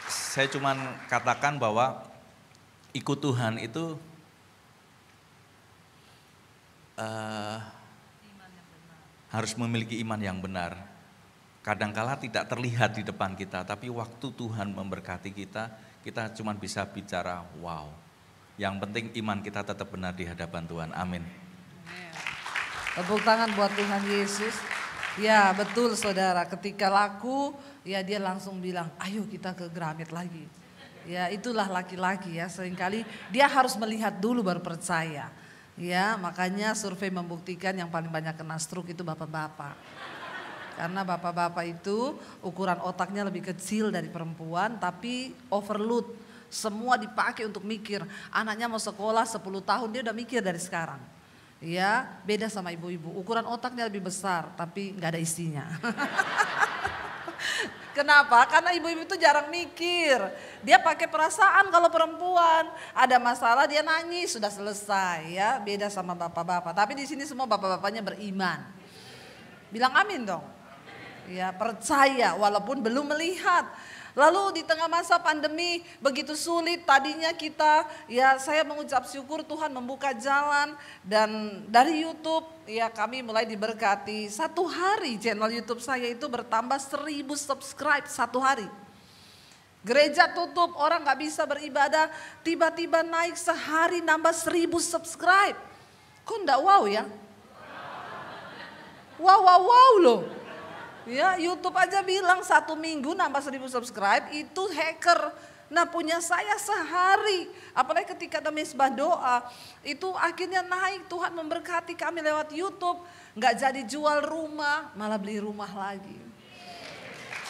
saya cuman katakan bahwa ikut Tuhan itu harus memiliki iman yang benar. Kadangkala tidak terlihat di depan kita, tapi waktu Tuhan memberkati kita, kita cuma bisa bicara wow. Yang penting iman kita tetap benar di hadapan Tuhan. Amin. Tepuk tangan buat Tuhan Yesus. Ya betul saudara, ketika laku ya dia langsung bilang ayo kita ke Gramet lagi. Ya itulah laki-laki ya, seringkali dia harus melihat dulu baru percaya. Ya makanya survei membuktikan yang paling banyak kena stroke itu bapak-bapak. Karena bapak-bapak itu ukuran otaknya lebih kecil dari perempuan tapi overload. Semua dipakai untuk mikir. Anaknya mau sekolah 10 tahun dia udah mikir dari sekarang. Ya beda sama ibu-ibu. Ukuran otaknya lebih besar tapi gak ada isinya. Kenapa? Karena ibu-ibu itu jarang mikir. Dia pakai perasaan kalau perempuan. Ada masalah dia nangis, sudah selesai ya. Beda sama bapak-bapak. Tapi di sini semua bapak-bapaknya beriman. Bilang amin dong. Ya, percaya walaupun belum melihat. Lalu di tengah masa pandemi begitu sulit, tadinya kita ya saya mengucap syukur Tuhan membuka jalan, dan dari YouTube ya kami mulai diberkati. Satu hari channel YouTube saya itu bertambah 1000 subscribe satu hari. Gereja tutup, orang gak bisa beribadah, tiba-tiba naik sehari nambah 1000 subscribe. Kok enggak wow ya? Wow loh. Ya, YouTube aja bilang 1 minggu nambah 1000 subscribe itu hacker. Nah, punya saya sehari. Apalagi ketika ada misbah doa, itu akhirnya naik. Tuhan memberkati kami lewat YouTube. Nggak jadi jual rumah, malah beli rumah lagi.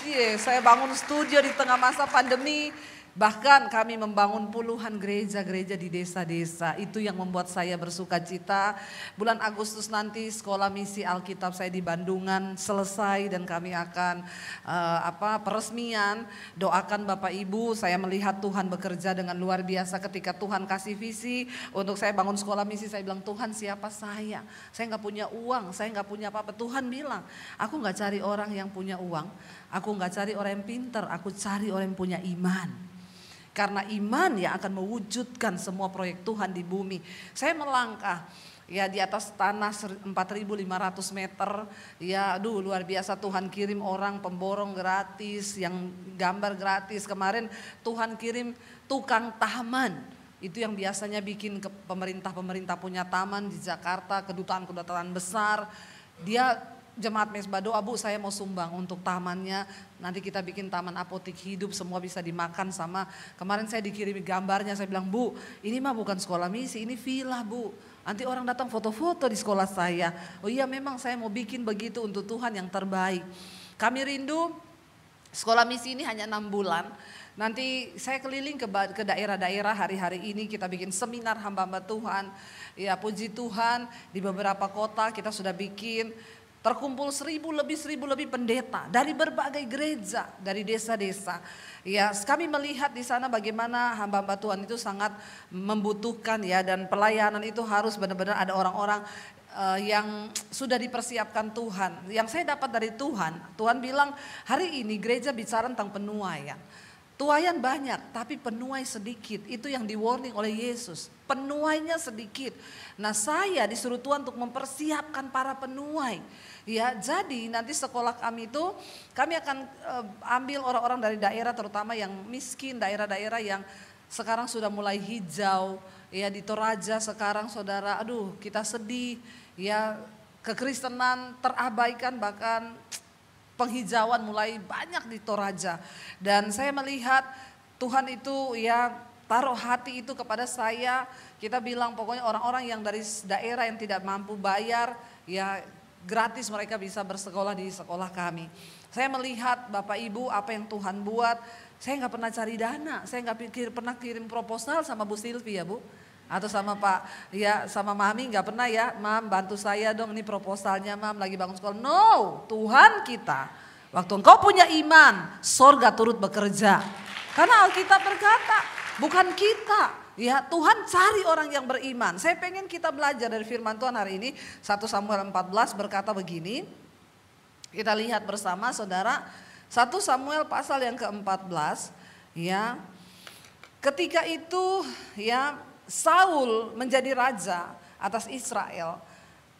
Iya, saya bangun studio di tengah masa pandemi. Bahkan kami membangun puluhan gereja-gereja di desa-desa. Itu yang membuat saya bersuka cita. Bulan Agustus nanti sekolah misi Alkitab saya di Bandungan selesai, dan kami akan peresmian. Doakan Bapak Ibu, saya melihat Tuhan bekerja dengan luar biasa. Ketika Tuhan kasih visi untuk saya bangun sekolah misi, saya bilang, Tuhan siapa saya? Saya nggak punya uang, saya nggak punya apa-apa. Tuhan bilang, aku nggak cari orang yang punya uang, aku nggak cari orang yang pintar, aku cari orang yang punya iman. Karena iman yang akan mewujudkan semua proyek Tuhan di bumi. Saya melangkah ya di atas tanah 4.500 meter. Ya aduh luar biasa, Tuhan kirim orang pemborong gratis, yang gambar gratis. Kemarin Tuhan kirim tukang taman. Itu yang biasanya bikin pemerintah punya taman di Jakarta, kedutaan-kedutaan besar. Dia jemaat Mesbah doa, Bu saya mau sumbang untuk tamannya. Nanti kita bikin taman apotik hidup, semua bisa dimakan sama. Kemarin saya dikirimi gambarnya, saya bilang, Bu ini mah bukan sekolah misi, ini villa Bu. Nanti orang datang foto-foto di sekolah saya. Oh iya memang saya mau bikin begitu untuk Tuhan yang terbaik. Kami rindu sekolah misi ini hanya 6 bulan. Nanti saya keliling ke daerah-daerah, hari-hari ini kita bikin seminar hamba-hamba Tuhan. Ya puji Tuhan di beberapa kota kita sudah bikin. Terkumpul 1000 lebih pendeta dari berbagai gereja, dari desa-desa. Ya, kami melihat di sana bagaimana hamba-hamba Tuhan itu sangat membutuhkan ya, dan pelayanan itu harus benar-benar ada orang-orang yang sudah dipersiapkan Tuhan. Yang saya dapat dari Tuhan bilang hari ini gereja bicara tentang penuaian. Tuaian banyak tapi penuai sedikit, itu yang di warning oleh Yesus. Penuainya sedikit. Nah saya disuruh Tuhan untuk mempersiapkan para penuai. Ya jadi nanti sekolah kami itu kami akan ambil orang-orang dari daerah terutama yang miskin, daerah-daerah yang sekarang sudah mulai hijau. Ya di Toraja sekarang saudara, aduh kita sedih ya, kekristenan terabaikan, bahkan penghijauan mulai banyak di Toraja. Dan saya melihat Tuhan itu ya taruh hati itu kepada saya. Kita bilang pokoknya orang-orang yang dari daerah yang tidak mampu bayar ya gratis mereka bisa bersekolah di sekolah kami. Saya melihat Bapak Ibu apa yang Tuhan buat. Saya nggak pernah cari dana, saya nggak pernah kirim proposal sama Bu Silvi ya Bu. Atau sama Pak, ya sama Mami nggak pernah ya, Mam bantu saya dong ini proposalnya Mam lagi bangun sekolah. No, Tuhan kita. Waktu engkau punya iman, sorga turut bekerja. Karena Alkitab berkata, bukan kita. Ya Tuhan cari orang yang beriman. Saya pengen kita belajar dari firman Tuhan hari ini. 1 Samuel 14 berkata begini. Kita lihat bersama saudara. 1 Samuel pasal yang ke-14. Ya, ketika itu ya Saul menjadi raja atas Israel,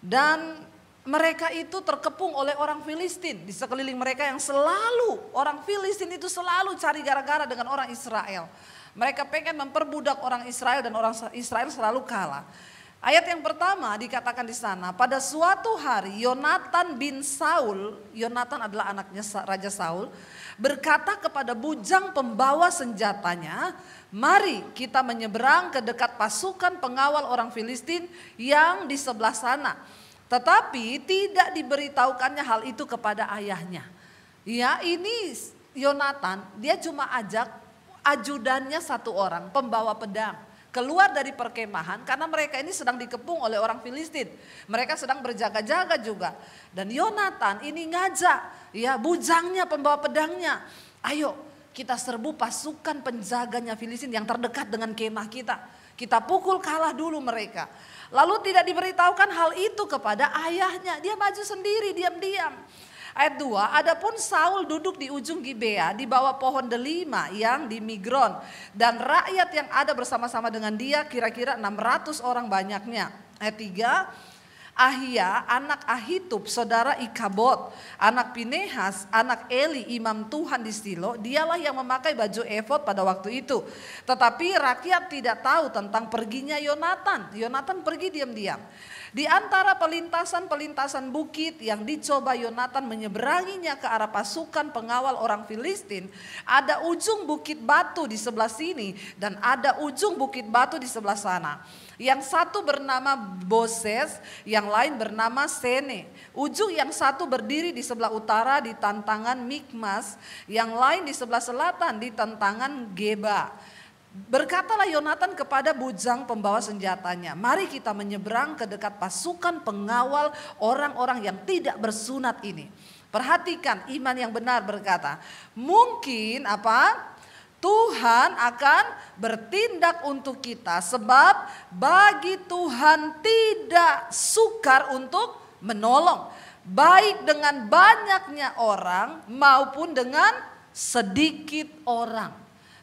dan mereka itu terkepung oleh orang Filistin di sekeliling mereka, yang selalu orang Filistin itu selalu cari gara-gara dengan orang Israel. Mereka pengen memperbudak orang Israel dan orang Israel selalu kalah. Ayat yang pertama dikatakan di sana, pada suatu hari Yonatan bin Saul, Yonatan adalah anaknya Raja Saul, berkata kepada bujang pembawa senjatanya, mari kita menyeberang ke dekat pasukan pengawal orang Filistin yang di sebelah sana. Tetapi tidak diberitahukannya hal itu kepada ayahnya. Ya ini Yonatan, dia cuma ajak ajudannya satu orang, pembawa pedang. keluar dari perkemahan karena mereka ini sedang dikepung oleh orang Filistin. Mereka sedang berjaga-jaga juga. Dan Yonatan ini ngajak ya bujangnya, pembawa pedangnya, ayo kita serbu pasukan penjaganya Filistin yang terdekat dengan kemah kita. Kita pukul kalah dulu mereka. Lalu tidak diberitahukan hal itu kepada ayahnya. Dia maju sendiri diam-diam. Ayat 2, adapun Saul duduk di ujung Gibea di bawah pohon delima yang di Migron. Dan rakyat yang ada bersama-sama dengan dia kira-kira 600 orang banyaknya. Ayat 3, Ahia anak Ahitub saudara Ikabod, anak Pinehas, anak Eli imam Tuhan di Silo, dialah yang memakai baju efod pada waktu itu. Tetapi rakyat tidak tahu tentang perginya Yonatan. Yonatan pergi diam-diam. Di antara pelintasan-pelintasan bukit yang dicoba Yonatan menyeberanginya ke arah pasukan pengawal orang Filistin, ada ujung bukit batu di sebelah sini dan ada ujung bukit batu di sebelah sana. Yang satu bernama Boses, yang lain bernama Sene. Ujung yang satu berdiri di sebelah utara di tantangan Mikmas, yang lain di sebelah selatan di tantangan Geba. Berkatalah Yonatan kepada bujang pembawa senjatanya, mari kita menyeberang ke dekat pasukan pengawal orang-orang yang tidak bersunat ini. Perhatikan, iman yang benar berkata, mungkin apa? Tuhan akan bertindak untuk kita sebab bagi Tuhan tidak sukar untuk menolong. Baik dengan banyaknya orang maupun dengan sedikit orang.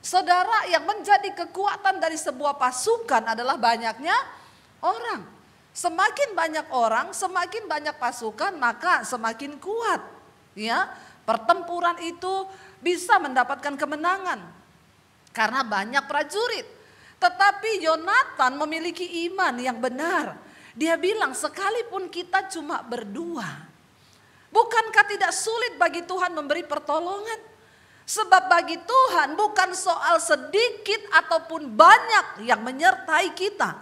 Saudara, yang menjadi kekuatan dari sebuah pasukan adalah banyaknya orang. Semakin banyak orang, semakin banyak pasukan, maka semakin kuat. Ya, pertempuran itu bisa mendapatkan kemenangan. Karena banyak prajurit. Tetapi Yonatan memiliki iman yang benar. Dia bilang sekalipun kita cuma berdua. Bukankah tidak sulit bagi Tuhan memberi pertolongan? Sebab bagi Tuhan bukan soal sedikit ataupun banyak yang menyertai kita.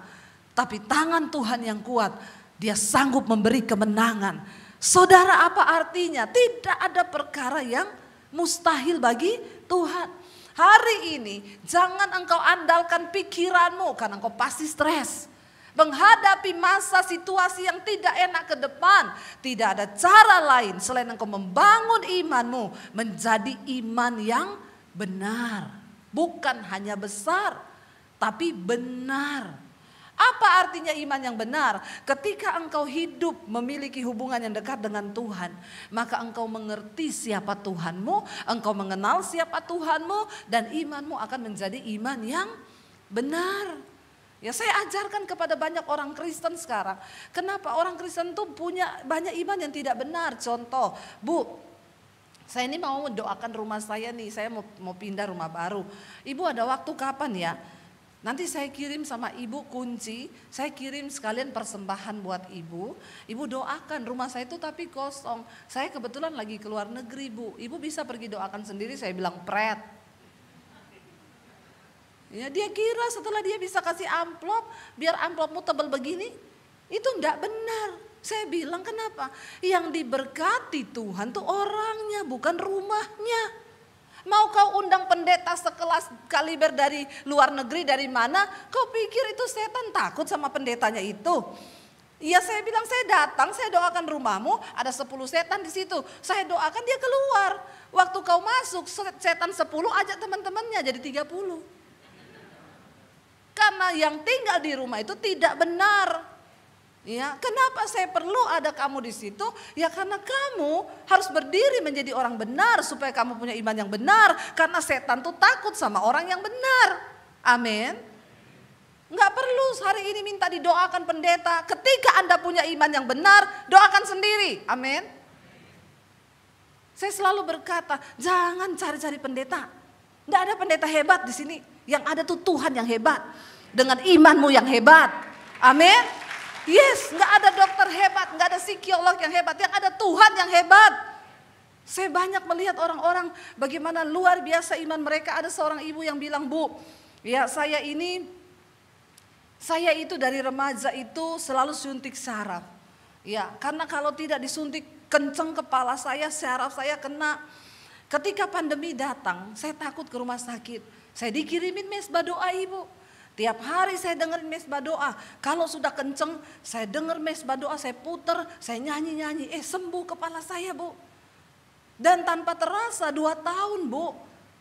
Tapi tangan Tuhan yang kuat. Dia sanggup memberi kemenangan. Saudara, apa artinya? Tidak ada perkara yang mustahil bagi Tuhan. Hari ini jangan engkau andalkan pikiranmu karena engkau pasti stres. Menghadapi masa situasi yang tidak enak ke depan. Tidak ada cara lain selain engkau membangun imanmu menjadi iman yang benar. Bukan hanya besar tapi benar. Apa artinya iman yang benar? Ketika engkau hidup memiliki hubungan yang dekat dengan Tuhan, maka engkau mengerti siapa Tuhanmu, engkau mengenal siapa Tuhanmu, dan imanmu akan menjadi iman yang benar. Ya, saya ajarkan kepada banyak orang Kristen sekarang. Kenapa orang Kristen tuh punya banyak iman yang tidak benar? Contoh, Bu, saya ini mau mendoakan rumah saya nih, saya mau pindah rumah baru. Ibu ada waktu kapan ya? Nanti saya kirim sama ibu kunci, saya kirim sekalian persembahan buat ibu. Ibu doakan rumah saya itu tapi kosong. Saya kebetulan lagi keluar negeri, Bu. Ibu bisa pergi doakan sendiri, saya bilang pret. Ya, dia kira setelah dia bisa kasih amplop, biar amplopmu tebal begini, itu enggak benar. Saya bilang kenapa? Yang diberkati Tuhan tuh orangnya, bukan rumahnya. Mau kau undang pendeta sekelas kaliber dari luar negeri dari mana? Kau pikir itu setan takut sama pendetanya itu? Iya, saya bilang saya datang, saya doakan rumahmu, ada 10 setan di situ. Saya doakan dia keluar. Waktu kau masuk setan 10 ajak teman-temannya jadi 30. Karena yang tinggal di rumah itu tidak benar. Ya, kenapa saya perlu ada kamu di situ? Ya karena kamu harus berdiri menjadi orang benar supaya kamu punya iman yang benar. Karena setan tuh takut sama orang yang benar. Amin. Enggak perlu hari ini minta didoakan pendeta. Ketika Anda punya iman yang benar, doakan sendiri. Amin. Saya selalu berkata, jangan cari-cari pendeta. Enggak ada pendeta hebat di sini. Yang ada tuh Tuhan yang hebat. Dengan imanmu yang hebat. Amin. Yes, nggak ada dokter hebat, nggak ada psikolog yang hebat, yang ada Tuhan yang hebat. Saya banyak melihat orang-orang bagaimana luar biasa iman mereka. Ada seorang ibu yang bilang, Bu, ya saya itu dari remaja itu selalu suntik saraf. Ya, karena kalau tidak disuntik kenceng kepala saya, saraf saya kena. Ketika pandemi datang, saya takut ke rumah sakit. Saya dikirimin mesbah doa ibu. Tiap hari saya dengerin mesbah doa. Kalau sudah kenceng, saya denger mesbah doa, saya puter, saya nyanyi-nyanyi. Sembuh kepala saya, Bu. Dan tanpa terasa 2 tahun, Bu.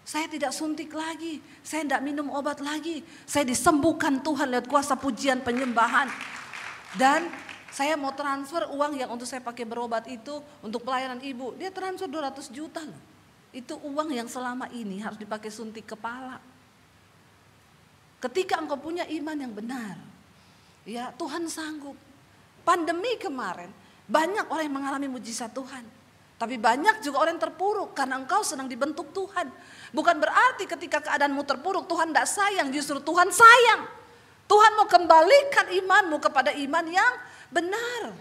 Saya tidak suntik lagi, saya tidak minum obat lagi. Saya disembuhkan Tuhan lewat kuasa pujian penyembahan. Dan saya mau transfer uang yang untuk saya pakai berobat itu untuk pelayanan ibu. Dia transfer 200 juta loh. Itu uang yang selama ini harus dipakai suntik kepala. Ketika engkau punya iman yang benar, ya Tuhan sanggup. Pandemi kemarin banyak orang yang mengalami mujizat Tuhan. Tapi banyak juga orang yang terpuruk karena engkau sedang dibentuk Tuhan. Bukan berarti ketika keadaanmu terpuruk Tuhan tidak sayang, justru Tuhan sayang. Tuhan mau kembalikan imanmu kepada iman yang benar.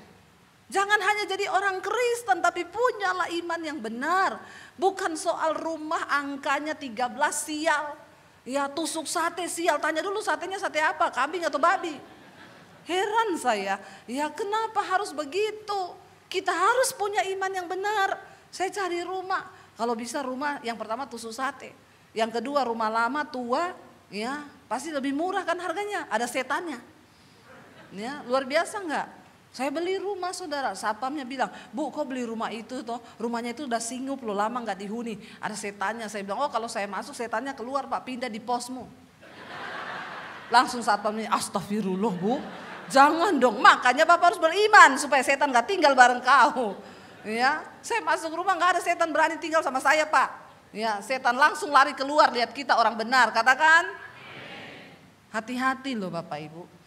Jangan hanya jadi orang Kristen tapi punyalah iman yang benar. Bukan soal rumah angkanya 13 sial. Ya tusuk sate sial, tanya dulu satenya sate apa, kambing atau babi. Heran saya, ya kenapa harus begitu? Kita harus punya iman yang benar. Saya cari rumah, kalau bisa rumah yang pertama tusuk sate. Yang kedua rumah lama tua, ya pasti lebih murah kan harganya, ada setannya. Ya, luar biasa enggak? Saya beli rumah saudara, satpamnya bilang, Bu kok beli rumah itu toh, rumahnya itu udah singup loh, lama enggak dihuni, ada setannya. Saya bilang, oh kalau saya masuk setannya keluar Pak, pindah di posmu. Langsung satpamnya, astagfirullah Bu, jangan dong, makanya Bapak harus beriman supaya setan gak tinggal bareng kau. Ya, saya masuk rumah gak ada setan berani tinggal sama saya Pak. Ya, setan langsung lari keluar lihat kita orang benar, katakan. Hati-hati loh Bapak Ibu.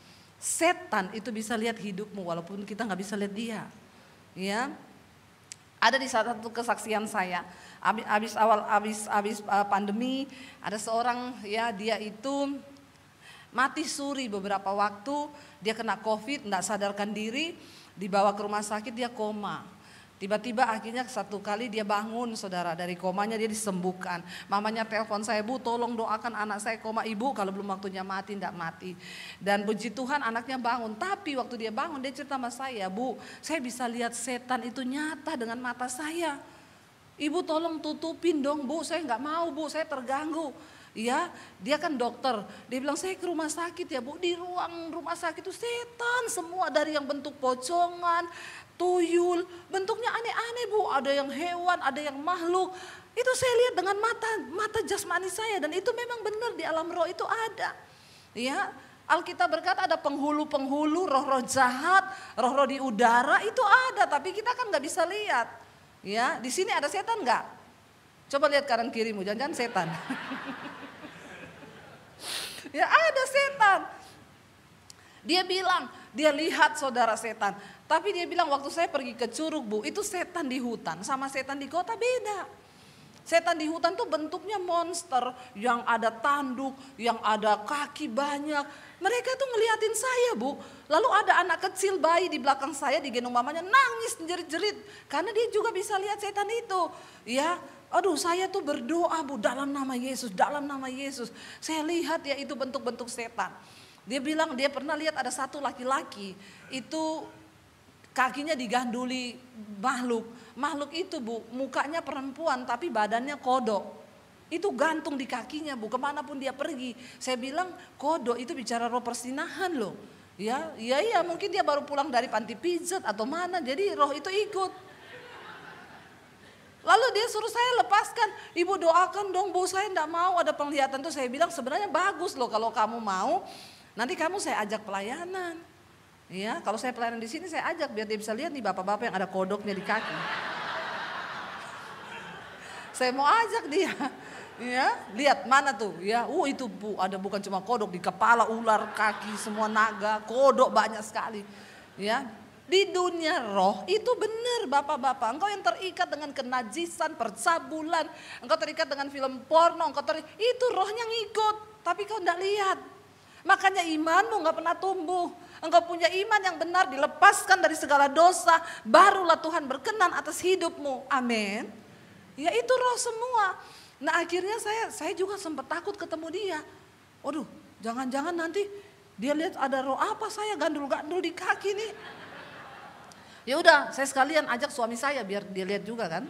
Setan itu bisa lihat hidupmu walaupun kita gak bisa lihat dia. Ya, ada di salah satu kesaksian saya, habis pandemi, ada seorang ya dia itu mati suri beberapa waktu, dia kena COVID, tidak sadarkan diri, dibawa ke rumah sakit, dia koma. Tiba-tiba akhirnya satu kali dia bangun saudara, dari komanya dia disembuhkan. Mamanya telepon saya, Bu tolong doakan anak saya koma, Ibu kalau belum waktunya mati, tidak mati. Dan puji Tuhan anaknya bangun, tapi waktu dia bangun dia cerita sama saya, Bu saya bisa lihat setan itu nyata dengan mata saya. Ibu tolong tutupin dong Bu, saya nggak mau Bu, saya terganggu. Ya, dia kan dokter. Dia bilang saya ke rumah sakit ya Bu. Di ruang rumah sakit itu setan semua, dari yang bentuk pocongan, tuyul, bentuknya aneh-aneh Bu. Ada yang hewan, ada yang makhluk. Itu saya lihat dengan mata jasmani saya, dan itu memang benar di alam roh itu ada. Ya, Alkitab berkata ada penghulu-penghulu, roh-roh jahat, roh-roh di udara itu ada, tapi kita kan nggak bisa lihat. Ya, di sini ada setan nggak? Coba lihat kanan kirimu, jangan-jangan setan. Ya ada setan. Dia bilang, dia lihat saudara setan. Tapi dia bilang waktu saya pergi ke Curug Bu, itu setan di hutan sama setan di kota beda. Setan di hutan tuh bentuknya monster, yang ada tanduk, yang ada kaki banyak. Mereka tuh ngeliatin saya Bu. Lalu ada anak kecil bayi di belakang saya digendong mamanya nangis jerit-jerit. Karena dia juga bisa lihat setan itu. Ya, aduh saya tuh berdoa Bu dalam nama Yesus, dalam nama Yesus. Saya lihat ya itu bentuk-bentuk setan. Dia bilang dia pernah lihat ada satu laki-laki itu kakinya diganduli makhluk. Makhluk itu Bu mukanya perempuan tapi badannya kodok. Itu gantung di kakinya Bu, kemanapun dia pergi. Saya bilang kodok itu bicara roh persinahan loh. Ya mungkin dia baru pulang dari panti pijat atau mana, jadi roh itu ikut. Lalu dia suruh saya lepaskan, Ibu doakan dong Bu, saya enggak mau ada penglihatan tuh. Saya bilang sebenarnya bagus loh kalau kamu mau, nanti kamu saya ajak pelayanan. Ya, kalau saya pelayanan di sini saya ajak biar dia bisa lihat nih bapak-bapak yang ada kodoknya di kaki. Saya mau ajak dia. Ya, lihat mana tuh ya, itu Bu ada bukan cuma kodok di kepala, ular, kaki, semua naga, kodok banyak sekali. Ya, di dunia roh itu benar bapak-bapak, engkau yang terikat dengan kenajisan, percabulan, engkau terikat dengan film porno, itu rohnya ngikut, tapi kau enggak lihat. Makanya imanmu enggak pernah tumbuh. Engkau punya iman yang benar, dilepaskan dari segala dosa, barulah Tuhan berkenan atas hidupmu. Amin. Ya itu roh semua. Nah akhirnya saya juga sempat takut ketemu dia. Waduh, jangan-jangan nanti dia lihat ada roh apa saya gandul-gandul di kaki nih. Ya udah, saya sekalian ajak suami saya biar dia lihat juga kan.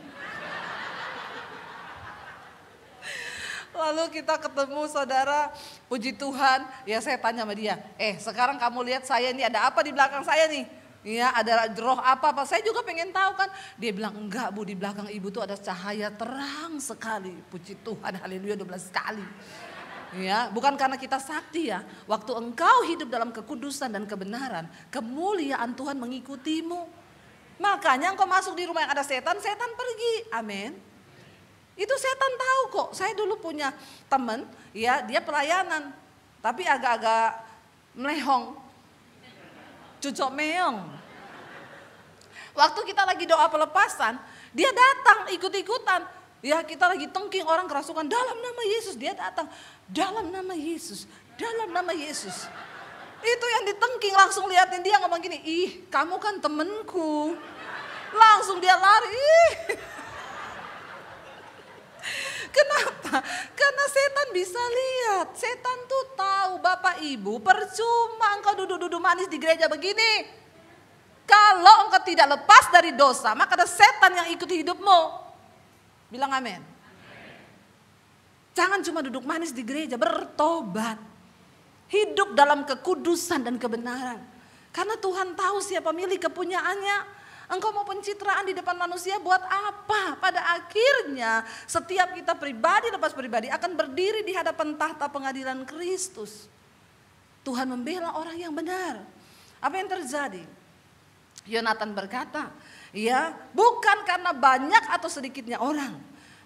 Lalu kita ketemu saudara, puji Tuhan, ya saya tanya sama dia, sekarang kamu lihat saya ini ada apa di belakang saya nih? Ya ada roh apa, saya juga pengen tahu kan. Dia bilang enggak Bu, di belakang ibu tuh ada cahaya terang sekali. Puji Tuhan, haleluya 12 kali. Ya, bukan karena kita sakti ya. Waktu engkau hidup dalam kekudusan dan kebenaran, kemuliaan Tuhan mengikutimu. Makanya engkau masuk di rumah yang ada setan, setan pergi. Amin. Itu setan tahu kok. Saya dulu punya teman, ya dia pelayanan, tapi agak-agak melehong, cucok meong. Waktu kita lagi doa pelepasan, dia datang ikut-ikutan. Ya kita lagi tengking orang kerasukan, dalam nama Yesus. Dia datang, dalam nama Yesus, dalam nama Yesus. Itu yang ditengking, langsung liatin dia ngomong gini, ih kamu kan temenku. Langsung dia lari. Kenapa? Karena setan bisa lihat. Setan tuh tahu Bapak Ibu, percuma engkau duduk-duduk manis di gereja begini. Kalau engkau tidak lepas dari dosa, maka ada setan yang ikut hidupmu. Bilang amin. Jangan cuma duduk manis di gereja, bertobat. Hidup dalam kekudusan dan kebenaran. Karena Tuhan tahu siapa milik kepunyaannya. Engkau mau pencitraan di depan manusia buat apa? Pada akhirnya setiap kita pribadi lepas pribadi akan berdiri di hadapan tahta pengadilan Kristus. Tuhan membela orang yang benar. Apa yang terjadi? Yonatan berkata, ya bukan karena banyak atau sedikitnya orang,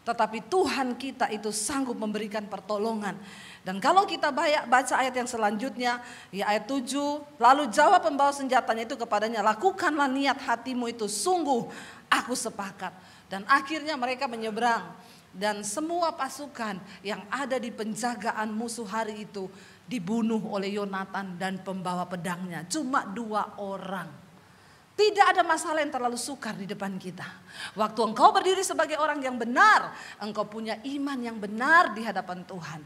tetapi Tuhan kita itu sanggup memberikan pertolongan. Dan kalau kita baca ayat yang selanjutnya, ya ayat 7, lalu jawab pembawa senjatanya itu kepadanya, lakukanlah niat hatimu itu, sungguh aku sepakat. Dan akhirnya mereka menyeberang, dan semua pasukan yang ada di penjagaan musuh hari itu dibunuh oleh Yonatan dan pembawa pedangnya. Cuma 2 orang. Tidak ada masalah yang terlalu sukar di depan kita. Waktu engkau berdiri sebagai orang yang benar, engkau punya iman yang benar di hadapan Tuhan.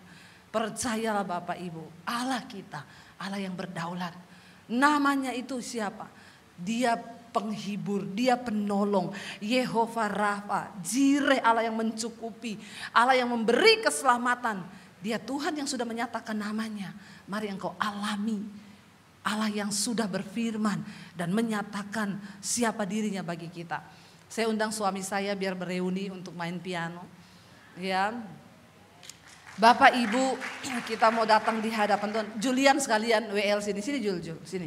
Percayalah Bapak Ibu, Allah kita, Allah yang berdaulat. Namanya itu siapa? Dia penghibur, dia penolong. Yehova Rafa, Jireh, Allah yang mencukupi, Allah yang memberi keselamatan. Dia Tuhan yang sudah menyatakan namanya. Mari engkau alami Allah yang sudah berfirman dan menyatakan siapa dirinya bagi kita. Saya undang suami saya biar bereuni untuk main piano. Ya. Bapak Ibu, kita mau datang di hadapan Tuhan. Julian sekalian WL sini Jul sini.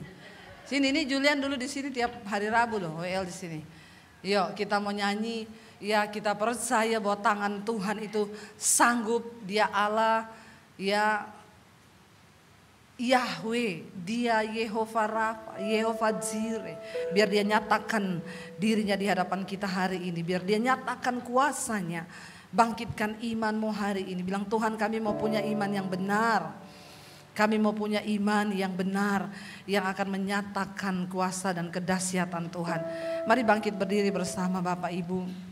Sini ini Julian dulu di sini tiap hari Rabu loh, WL di sini. Yuk kita mau nyanyi. Ya kita percaya bahwa tangan Tuhan itu sanggup, dia Allah, ya Yahweh, dia Yehova Rafa, Yehova Jireh. Biar dia nyatakan dirinya di hadapan kita hari ini, biar dia nyatakan kuasanya. Bangkitkan imanmu hari ini. Bilang Tuhan kami mau punya iman yang benar. Kami mau punya iman yang benar. Yang akan menyatakan kuasa dan kedahsyatan Tuhan. Mari bangkit berdiri bersama Bapak Ibu.